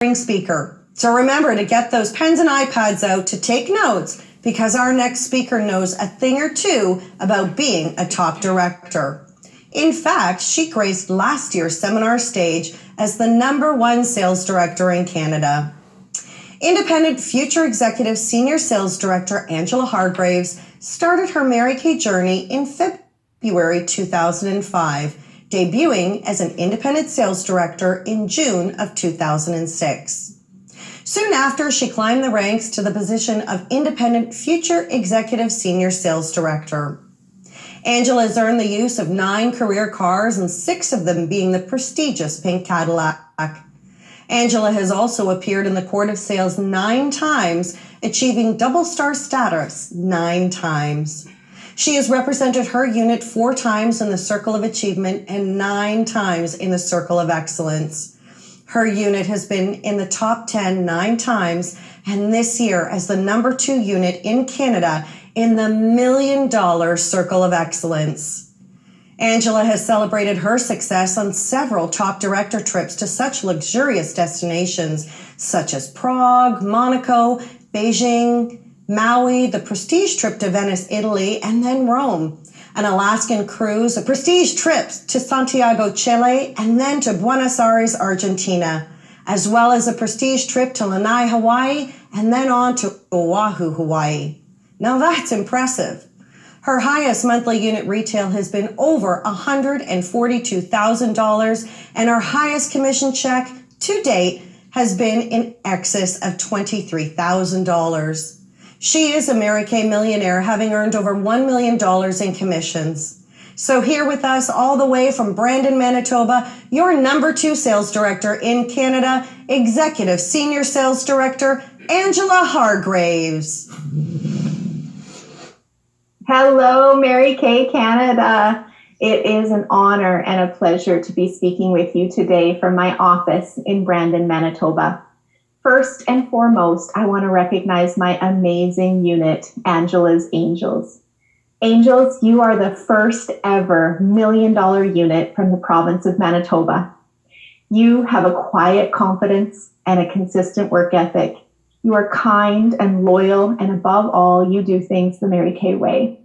speaker. So remember to get those pens and iPads out to take notes because our next speaker knows a thing or two about being a top director. In fact, she graced last year's seminar stage as the #1 sales director in Canada. Independent Future Executive Senior Sales Director Angela Hargreaves started her Mary Kay journey in February 2005, debuting as an independent sales director in June of 2006. Soon after, she climbed the ranks to the position of Independent Future Executive Senior Sales Director. Angela has earned the use of 9 career cars and 6 of them being the prestigious pink Cadillac. Angela has also appeared in the Court of Sales 9 times, achieving double star status 9 times. She has represented her unit 4 times in the Circle of Achievement and 9 times in the Circle of Excellence. Her unit has been in the top 10 9 times, and this year as the #2 unit in Canada in the $1 million Circle of Excellence. Angela has celebrated her success on several top director trips to such luxurious destinations such as Prague, Monaco, Beijing, Maui, the prestige trip to Venice, Italy, and then Rome, an Alaskan cruise, a prestige trip to Santiago, Chile, and then to Buenos Aires, Argentina, as well as a prestige trip to Lanai, Hawaii, and then on to Oahu, Hawaii. Now that's impressive. Her highest monthly unit retail has been over $142,000, and her highest commission check to date has been in excess of $23,000. She is a Mary Kay millionaire, having earned over $1 million in commissions. So here with us all the way from Brandon, Manitoba, your #2 sales director in Canada, Executive Senior Sales Director, Angela Hargreaves. Hello, Mary Kay Canada. It is an honor and a pleasure to be speaking with you today from my office in Brandon, Manitoba. First and foremost, I want to recognize my amazing unit, Angela's Angels. Angels, you are the first ever $1 million unit from the province of Manitoba. You have a quiet confidence and a consistent work ethic. You are kind and loyal, and above all, you do things the Mary Kay way.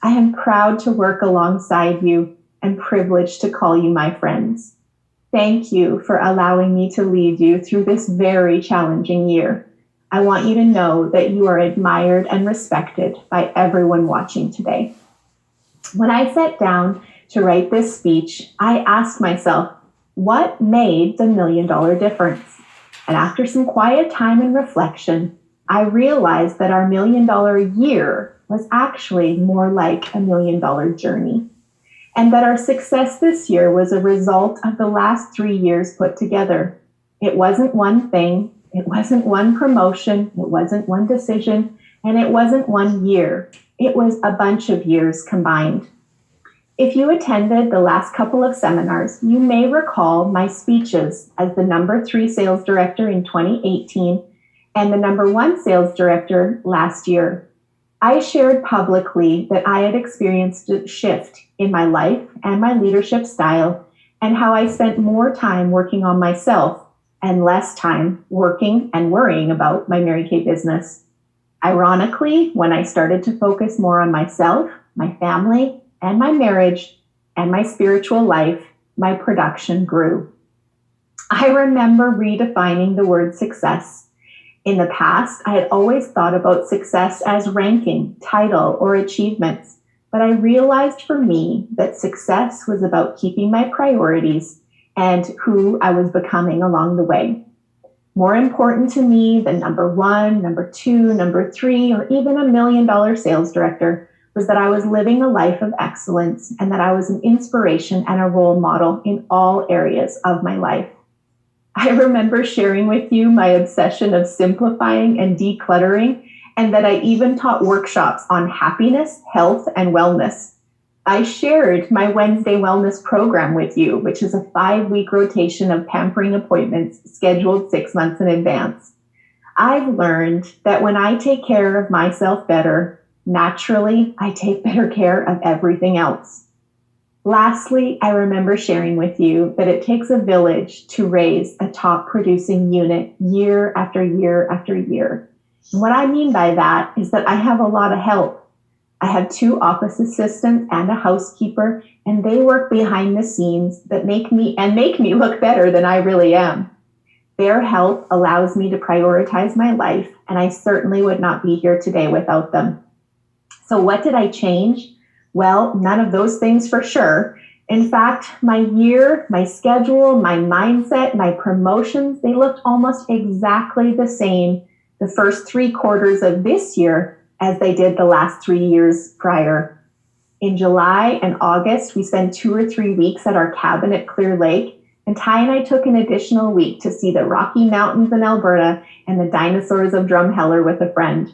I am proud to work alongside you and privileged to call you my friends. Thank you for allowing me to lead you through this very challenging year. I want you to know that you are admired and respected by everyone watching today. When I sat down to write this speech, I asked myself, what made the $1 million difference? And after some quiet time and reflection, I realized that our $1 million year was actually more like a $1 million journey. And that our success this year was a result of the last 3 years put together. It wasn't one thing, it wasn't one promotion, it wasn't one decision, and it wasn't 1 year. It was a bunch of years combined. If you attended the last couple of seminars, you may recall my speeches as the #3 sales director in 2018 and the #1 sales director last year. I shared publicly that I had experienced a shift in my life and my leadership style, and how I spent more time working on myself and less time working and worrying about my Mary Kay business. Ironically, when I started to focus more on myself, my family, and my marriage, and my spiritual life, my production grew. I remember redefining the word success. In the past, I had always thought about success as ranking, title, or achievements, but I realized for me that success was about keeping my priorities and who I was becoming along the way. More important to me than #1, #2, #3, or even $1 million sales director was that I was living a life of excellence and that I was an inspiration and a role model in all areas of my life. I remember sharing with you my obsession of simplifying and decluttering, and that I even taught workshops on happiness, health, and wellness. I shared my Wednesday wellness program with you, which is a 5-week rotation of pampering appointments scheduled 6 months in advance. I've learned that when I take care of myself better, naturally, I take better care of everything else. Lastly, I remember sharing with you that it takes a village to raise a top producing unit year after year after year. And what I mean by that is that I have a lot of help. I have 2 office assistants and a housekeeper, and they work behind the scenes that make me look better than I really am. Their help allows me to prioritize my life, and I certainly would not be here today without them. So what did I change? Well, none of those things for sure. In fact, my year, my schedule, my mindset, my promotions, they looked almost exactly the same the first 3 quarters of this year as they did the last 3 years prior. In July and August, we spent 2 or 3 weeks at our cabin at Clear Lake, and Ty and I took an additional week to see the Rocky Mountains in Alberta and the dinosaurs of Drumheller with a friend.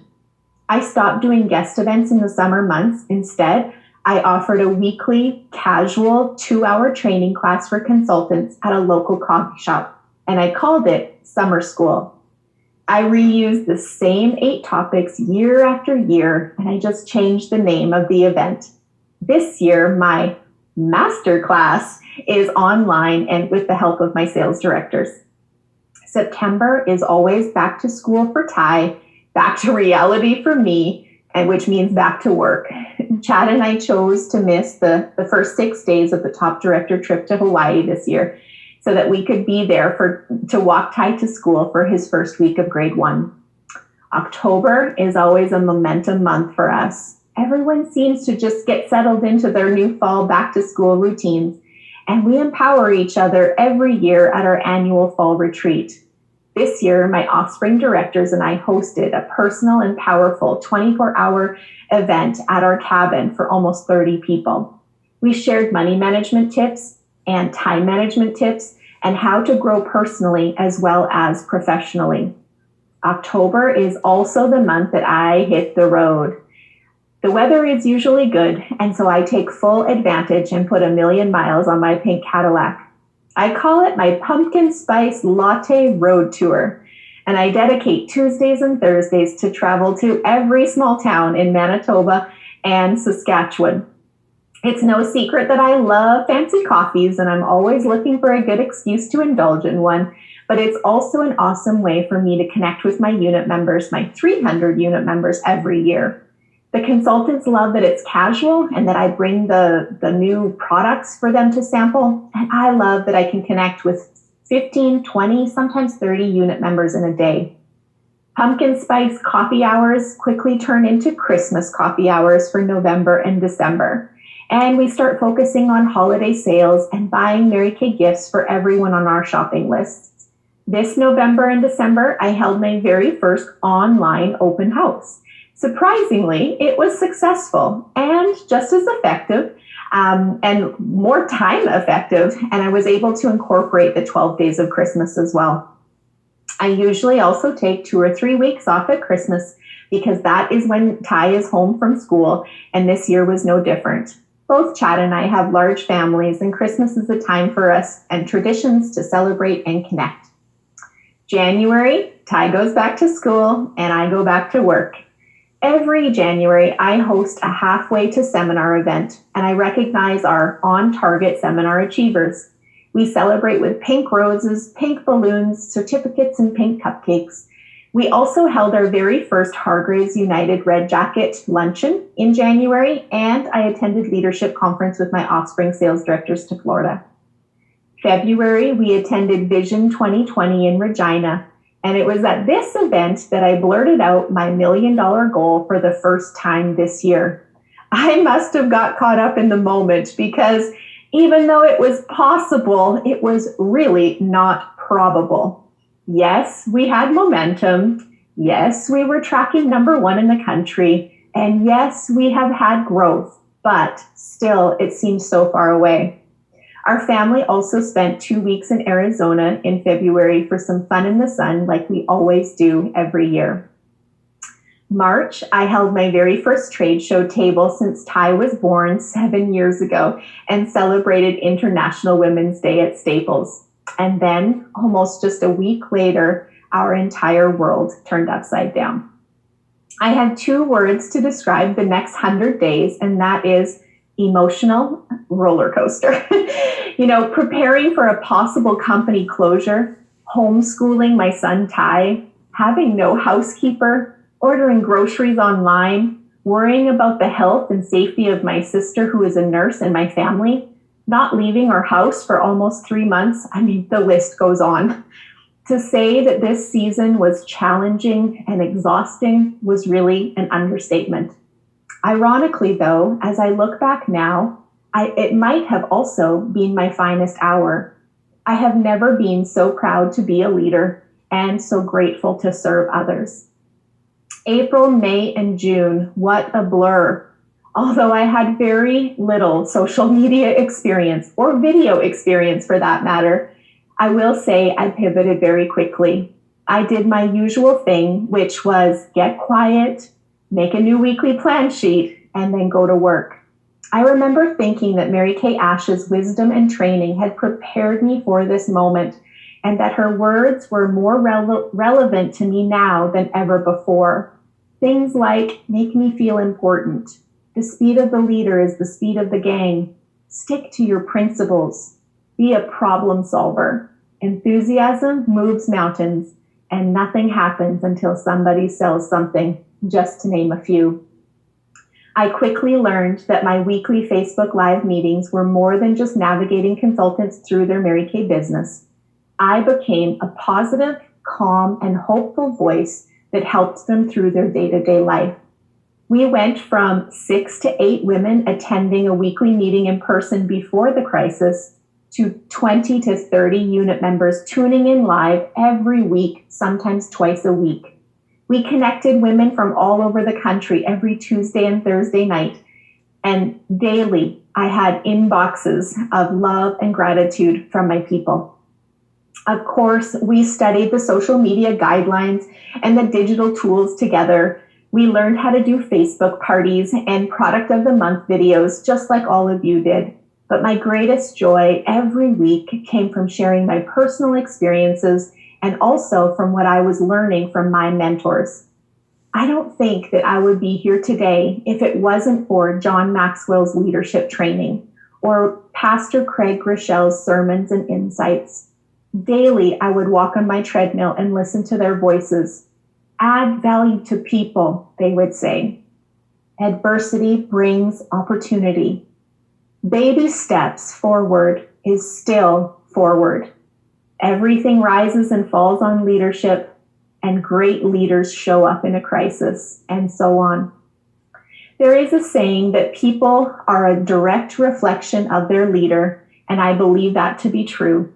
I stopped doing guest events in the summer months. Instead, I offered a weekly, casual 2-hour training class for consultants at a local coffee shop, and I called it Summer School. I reused the same 8 topics year after year, and I just changed the name of the event. This year, my master class is online and with the help of my sales directors. September is always back to school for Ty, back to reality for me, and which means back to work. Chad and I chose to miss the first 6 days of the top director trip to Hawaii this year so that we could be there to walk Ty to school for his first week of grade 1. October is always a momentum month for us. Everyone seems to just get settled into their new fall back to school routines, and we empower each other every year at our annual fall retreat. This year, my Offspring directors and I hosted a personal and powerful 24-hour event at our cabin for almost 30 people. We shared money management tips and time management tips and how to grow personally as well as professionally. October is also the month that I hit the road. The weather is usually good, and so I take full advantage and put 1,000,000 miles on my pink Cadillac. I call it my pumpkin spice latte road tour, and I dedicate Tuesdays and Thursdays to travel to every small town in Manitoba and Saskatchewan. It's no secret that I love fancy coffees, and I'm always looking for a good excuse to indulge in one, but it's also an awesome way for me to connect with my unit members, my 300 unit members every year. The consultants love that it's casual and that I bring the new products for them to sample. And I love that I can connect with 15, 20, sometimes 30 unit members in a day. Pumpkin spice coffee hours quickly turn into Christmas coffee hours for November and December. And we start focusing on holiday sales and buying Mary Kay gifts for everyone on our shopping lists. This November and December, I held my very first online open house. Surprisingly, it was successful and just as effective and more time effective, and I was able to incorporate the 12 days of Christmas as well. I usually also take 2 or 3 weeks off at Christmas because that is when Ty is home from school, and this year was no different. Both Chad and I have large families, and Christmas is a time for us and traditions to celebrate and connect. January, Ty goes back to school, and I go back to work. Every January, I host a halfway to seminar event, and I recognize our on-target seminar achievers. We celebrate with pink roses, pink balloons, certificates, and pink cupcakes. We also held our very first Hargraves United Red Jacket luncheon in January, and I attended leadership conference with my Offspring sales directors to Florida. February, we attended Vision 2020 in Regina. And it was at this event that I blurted out my $1 million goal for the first time this year. I must have got caught up in the moment because even though it was possible, it was really not probable. Yes, we had momentum. Yes, we were tracking number 1 in the country. And yes, we have had growth, but still it seems so far away. Our family also spent 2 weeks in Arizona in February for some fun in the sun like we always do every year. March, I held my very first trade show table since Ty was born 7 years ago and celebrated International Women's Day at Staples. And then, almost just a week later, our entire world turned upside down. I have 2 words to describe the next 100 days, and that is emotional roller coaster. Preparing for a possible company closure, homeschooling my son Ty, having no housekeeper, ordering groceries online, worrying about the health and safety of my sister who is a nurse and my family, not leaving our house for almost 3 months. I mean, the list goes on. To say that this season was challenging and exhausting was really an understatement. Ironically, though, as I look back now, it might have also been my finest hour. I have never been so proud to be a leader and so grateful to serve others. April, May, and June, what a blur. Although I had very little social media experience or video experience for that matter, I will say I pivoted very quickly. I did my usual thing, which was get quiet, make a new weekly plan sheet, and then go to work. I remember thinking that Mary Kay Ash's wisdom and training had prepared me for this moment, and that her words were more relevant to me now than ever before. Things like make me feel important. The speed of the leader is the speed of the gang. Stick to your principles. Be a problem solver. Enthusiasm moves mountains, and nothing happens until somebody sells something, just to name a few. I quickly learned that my weekly Facebook Live meetings were more than just navigating consultants through their Mary Kay business. I became a positive, calm, and hopeful voice that helped them through their day-to-day life. We went from 6 to 8 women attending a weekly meeting in person before the crisis to 20 to 30 unit members tuning in live every week, sometimes twice a week. We connected women from all over the country every Tuesday and Thursday night, and daily I had inboxes of love and gratitude from my people. Of course, we studied the social media guidelines and the digital tools together. We learned how to do Facebook parties and product of the month videos, just like all of you did. But my greatest joy every week came from sharing my personal experiences and also from what I was learning from my mentors. I don't think that I would be here today if it wasn't for John Maxwell's leadership training or Pastor Craig Groeschel's sermons and insights. Daily, I would walk on my treadmill and listen to their voices. Add value to people, they would say. Adversity brings opportunity. Baby steps forward is still forward. Everything rises and falls on leadership, and great leaders show up in a crisis, and so on. There is a saying that people are a direct reflection of their leader, and I believe that to be true.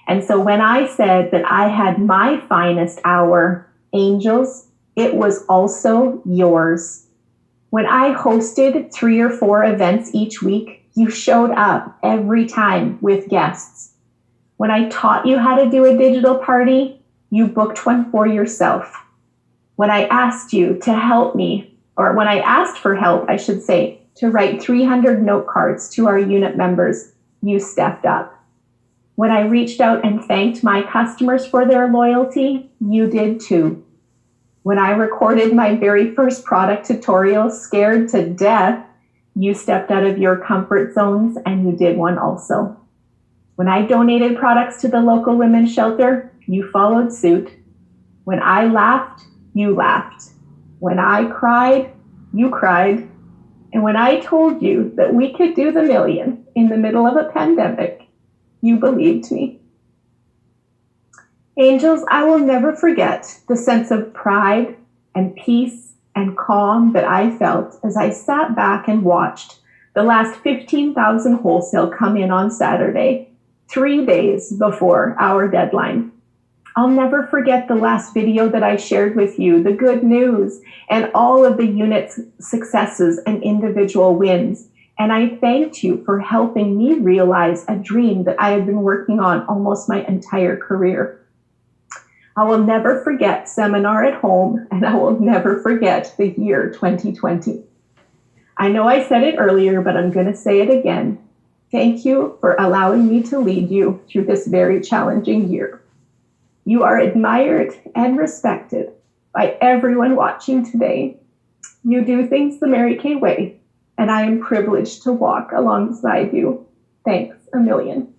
And so when I said that I had my finest hour, angels, it was also yours. When I hosted 3 or 4 events each week, you showed up every time with guests. When I taught you how to do a digital party, you booked one for yourself. When I asked you to help me, or when I asked for help, I should say, to write 300 note cards to our unit members, you stepped up. When I reached out and thanked my customers for their loyalty, you did too. When I recorded my very first product tutorial, scared to death, you stepped out of your comfort zones and you did one also. When I donated products to the local women's shelter, you followed suit. When I laughed, you laughed. When I cried, you cried. And when I told you that we could do the million in the middle of a pandemic, you believed me. Angels, I will never forget the sense of pride and peace and calm that I felt as I sat back and watched the last 15,000 wholesale come in on Saturday, 3 days before our deadline. I'll never forget the last video that I shared with you, the good news and all of the unit's successes and individual wins. And I thanked you for helping me realize a dream that I had been working on almost my entire career. I will never forget Seminar at Home, and I will never forget the year 2020. I know I said it earlier, but I'm going to say it again. Thank you for allowing me to lead you through this very challenging year. You are admired and respected by everyone watching today. You do things the Mary Kay way, and I am privileged to walk alongside you. Thanks a million.